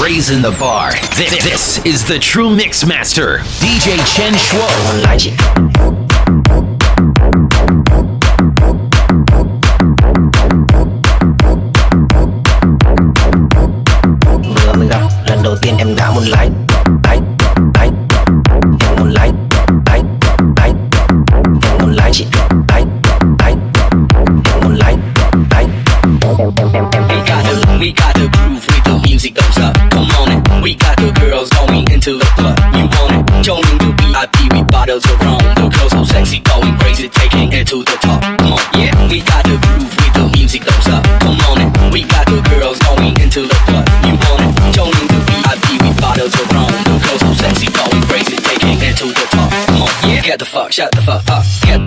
raising the bar. This is the true mix master, DJ Chen Shuo. Vừa mới gặp lần đầu tiên em đã muốn like. Em muốn like. Em muốn like chị. Em muốn like. We got the groove with the music goes up. Come on it. We got the girls going into the club. You want it? Joining the VIP with bottles of rum. The girls so sexy, going crazy, taking it to the top. Come on, yeah. We got the groove with the music goes up. Come on it. We got the girls going into the club. You want it? Joining the VIP with bottles of rum. The girls so sexy, going crazy, taking it to the top. Come on, yeah. Get the fuck, shut the fuck up. Get.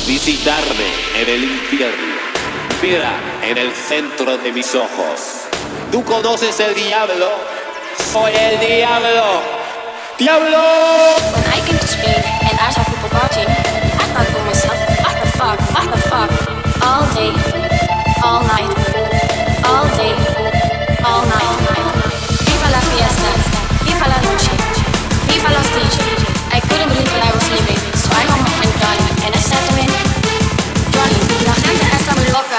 Visitarme en el infierno, mira en el centro de mis ojos. Tú conoces el diablo, soy el diablo. ¡Diablo! When I came to Spain and I saw people partying, I thought to myself, what the fuck, all day, all night, all day, all night. Viva la fiesta, viva la noche, viva los DJs. I couldn't believe that I was leaving, so I called my friend Johnny and I said to him, Johnny, la gente está muy loca.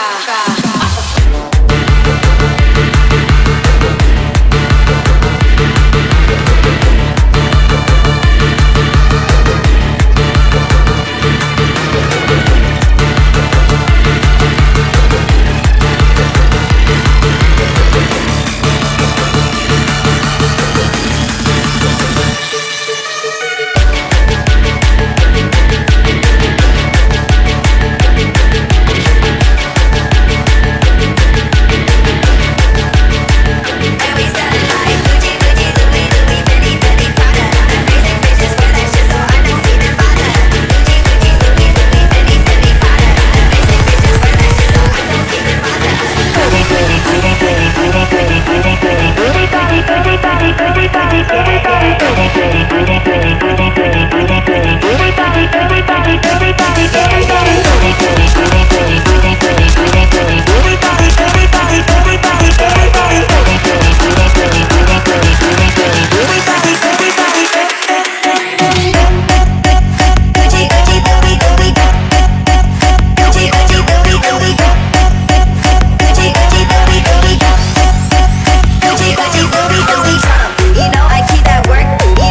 You know I keep that work.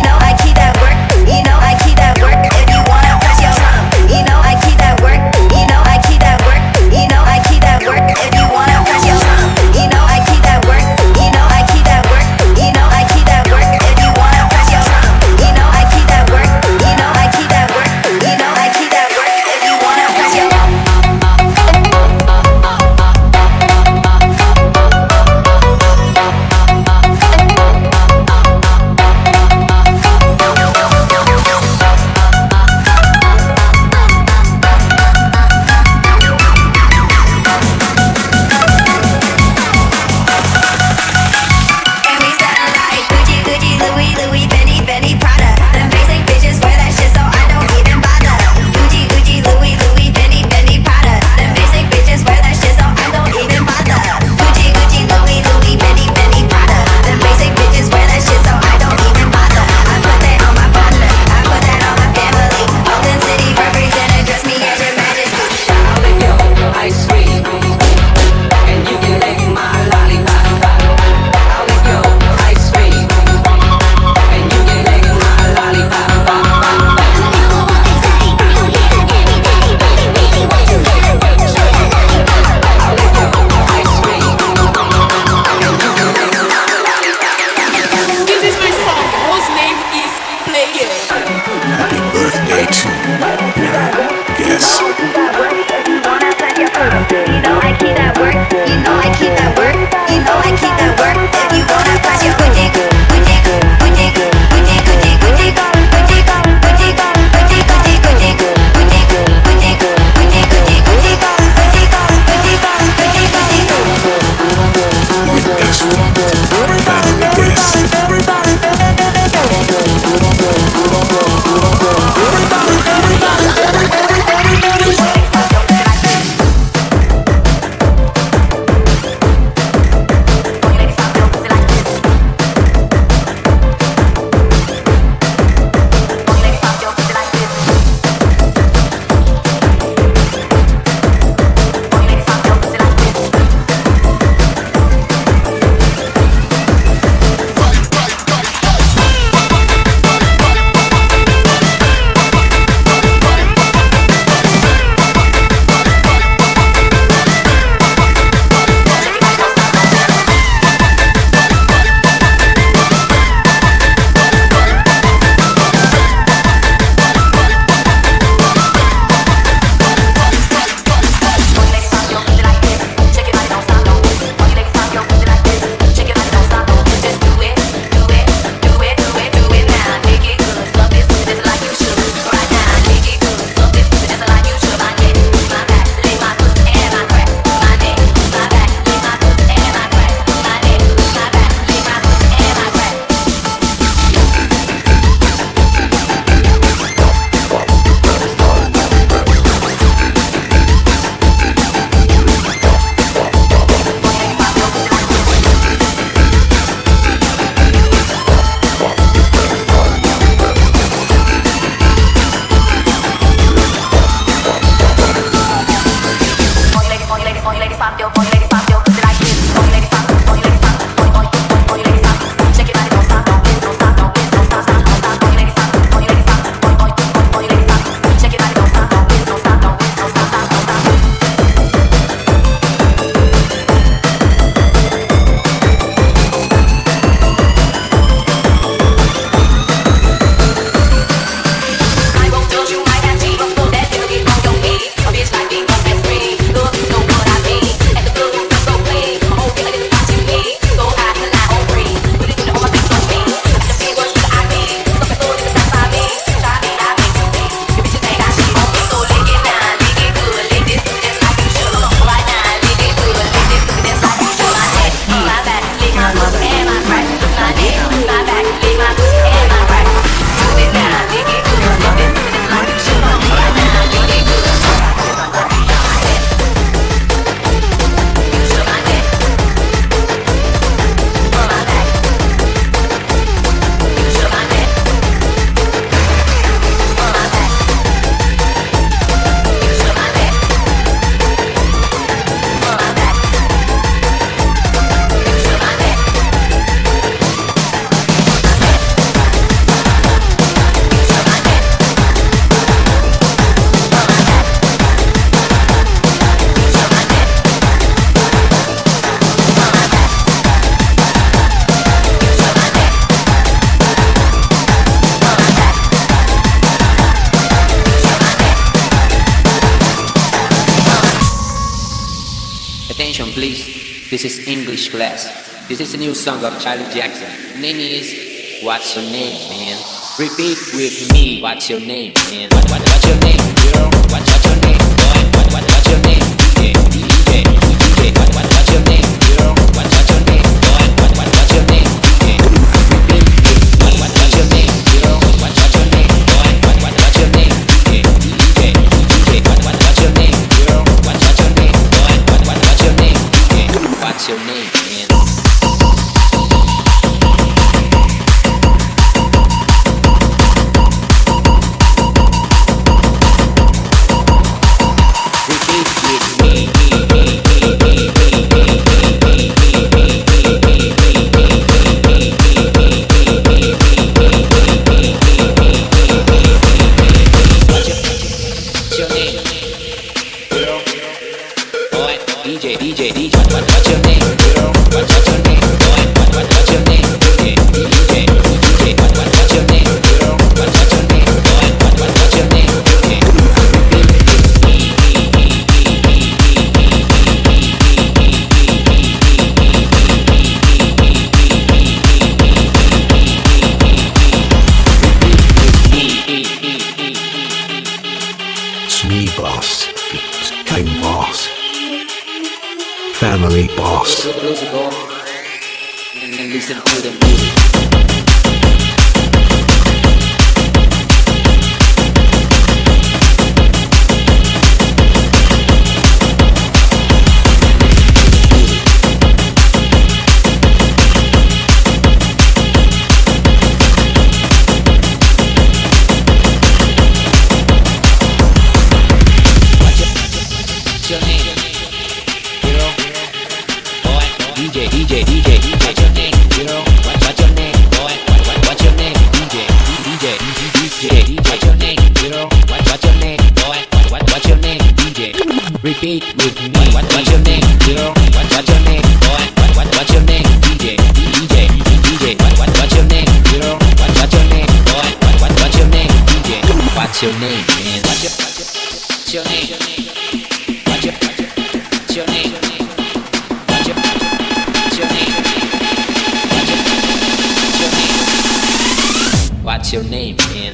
This is English class. This is a new song of Charlie Jackson. Name is What's Your Name, man? Repeat with me. What's your name, man? What's your name, girl? What's your name, boy? What's your name, DJ? What's your name, girl? What's your name, boy? What's your name, DJ? Repeat with me. What's your name, girl? What's your name, boy? What's your name, DJ? What's your name, girl? What's your name, boy? What's your name, DJ? What's your name, man? Family boss. Close the door and listen to the music. Repeat with me. What's your name, girl? What's your name, boy? What's your name, DJ? What's your name, girl? What's your name, boy? What's your name, DJ? What's your name, man? What's your name? What's your name? What's your name? What's your name, man?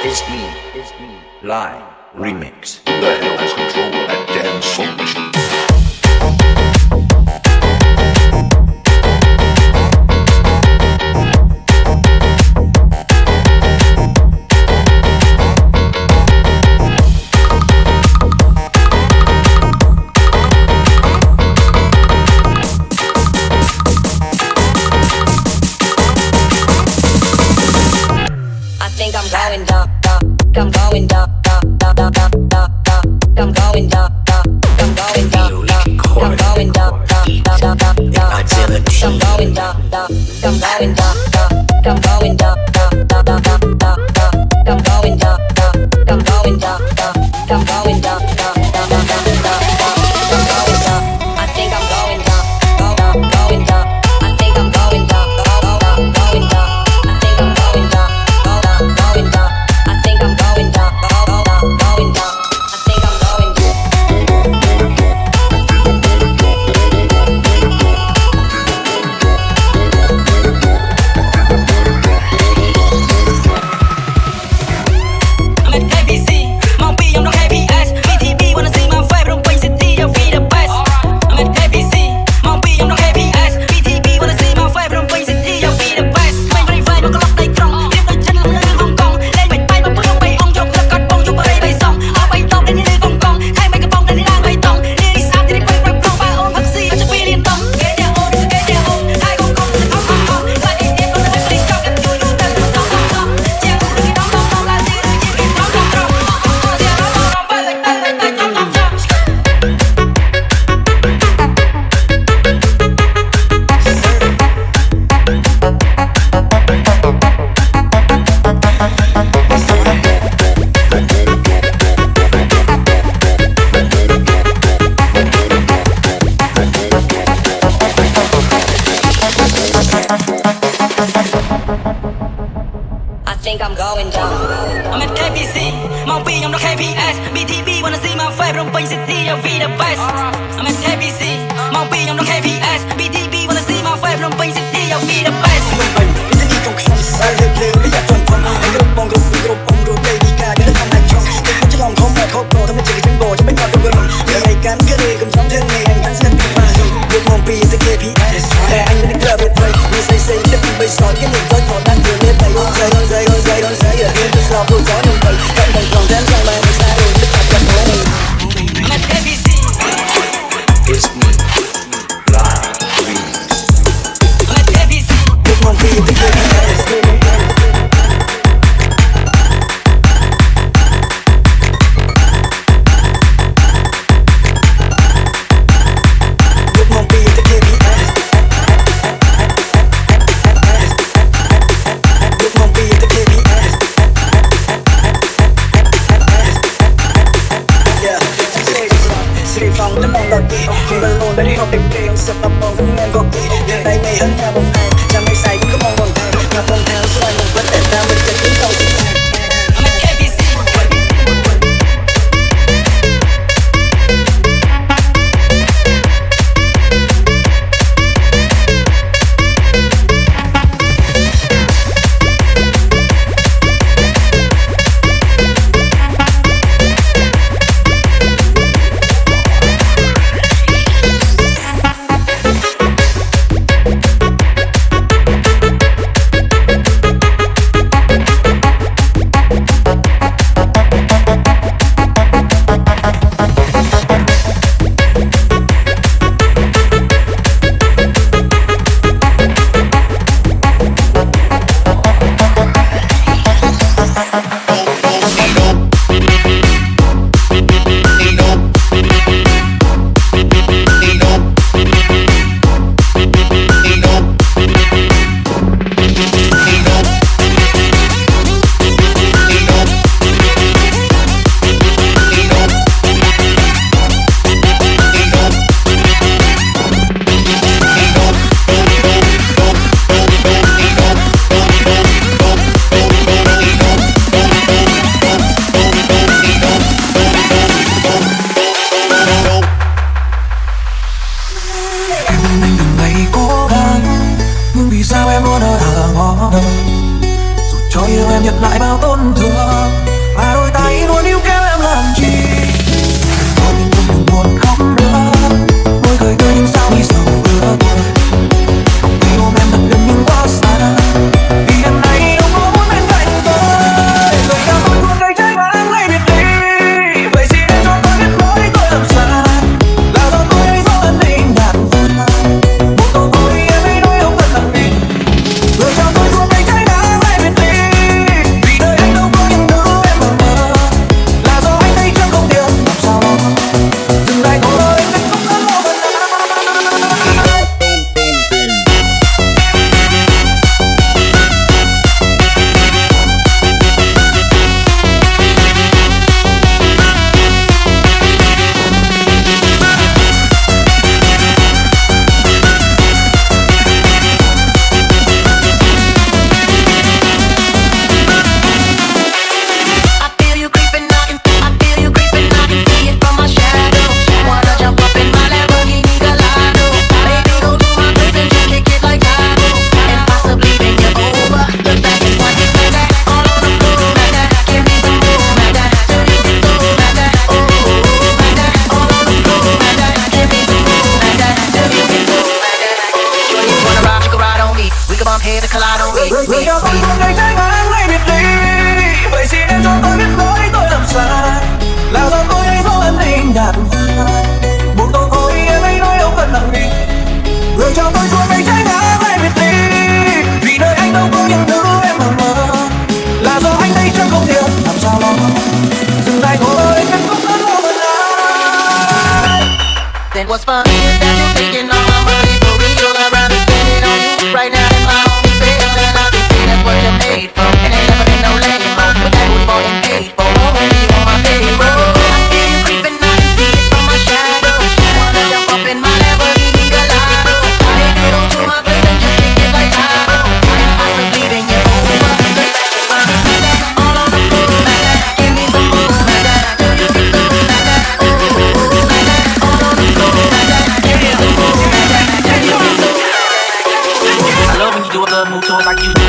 It's me, Line Remix. Who the hell has control of that damn soul machine? Going down, I'm going down, I'm going down, I'm going down, I'm going down, I'm going down, I'm going down, I'm going down, I'm going down, I'm going down, I'm going down, I'm going down, I think I'm going down, going down, I think I'm going down, going down, I think I'm going down, going down, I think I'm going down, going down, I think I'm going down. I'm at KBC, mong pi I'm no KPS, BTB wanna see my vibe, don't waste it, I'll be the best. I'm at KBC, mong pi I'm no KPS, BTB wanna see my vibe, don't waste it, I'll be the best. Mày mày vibe nó có lóc đầy trong, tiếp đôi chân lưng lưng Hong Kong, lên mày bay mà bông bay ong trong lớp cắt bông cho bay bay xong, áo bay tông lên như vòng cong, hai mấy cái bông lên đi đang bay tông, đi đi sao thì đi quay quay bông ba ôm hắc xì, cho phi liên tông, ghé đeo ôm, hai con lại đi tiếp nó lại lên cao, em chui luôn tên nó song song song, treo được cái đóng đóng là gì được chỉ biết đóng đóng đóng, giờ nó đóng bay lại đóng đóng đóng. I think I'm going down. I'm at KBC, mong pi I'm no KPS, BTB wanna see my vibe, don't waste it, I'll be the best. I'm at KBC, mong pi I'm no KPS, BTB wanna see my vibe, don't waste it, I'll be the best. I'm at KBC. It's me, Line Remix. I'm at KBC. what's funny is that you're taking all my money for real. I'd rather spend it on you right now than my homie bill. And I can see that's what you're made for. And ain't never been no lame-o, but that was bought and paid for. Only on my payroll. I see you creeping, I can see it from my shadow. You wanna jump up in my Lamborghini Gallardo? I ain't get on to my plate and just stick it like Ivo. And possibly then you're over. All on the floor like that. Give me some more like that. Do you get so like that? Ooh, like that. All on the floor like that. Give me some more like that. Do you get so? I love when you do a little move to it like you do.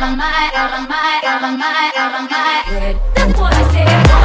out of my head. That's what I said.